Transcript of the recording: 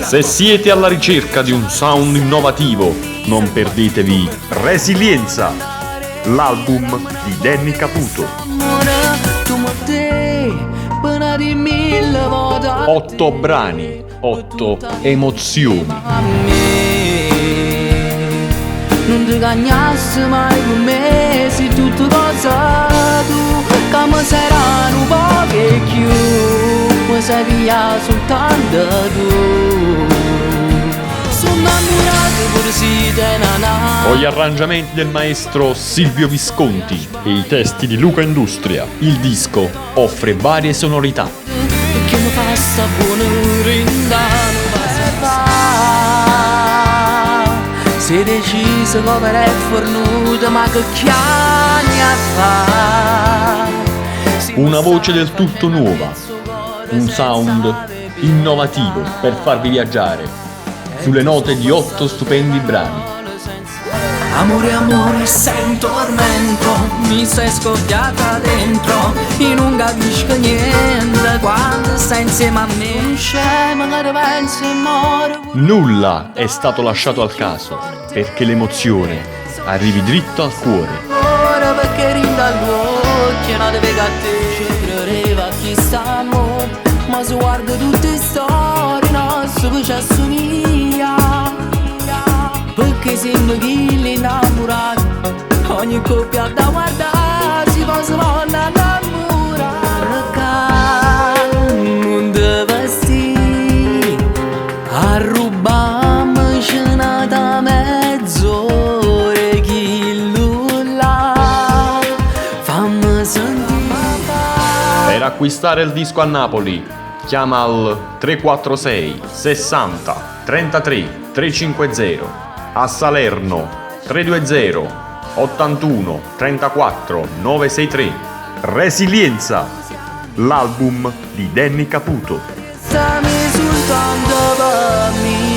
Se siete alla ricerca di un sound innovativo, non perdetevi Resilienza, l'album di Danny Caputo. 8 brani, 8 emozioni. Non ti cagnassi mai con me, se tutto cosa tu, che mi saranno un po' che più, mi sai via soltanto tu. Sono innamorato pure si te nanà. Con gli arrangiamenti del maestro Silvio Visconti e i testi di Luca Industria, il disco offre varie sonorità. Che mi fa sta buona rindano, sei deciso come è fornuto, ma che chiani a fa? Una voce del tutto nuova, un sound innovativo per farvi viaggiare sulle note di 8 stupendi brani. Amore, amore, sei un tormento, mi sei scoppiata dentro, e non capisco niente quando stai insieme a me. Non c'è, magari pensi e muore. Nulla è stato lasciato al caso, perché l'emozione arrivi dritto al cuore. Ora perché rinda all'occhio, non deve che a te ci credeva chi stanno, ma se guarda tutte le storie nostre ci assomiglia. Perché siamo chili innamorati, ogni coppia da guardare si può solo innamorare. Non deve essere a rubarmi da mezz'ora, chi là fammi sentire. Per acquistare il disco a Napoli, chiama al 346 60 33 350. A Salerno 320 81 34 963. Resilienza, l'album di Danny Caputo. Stammi soltanto per me.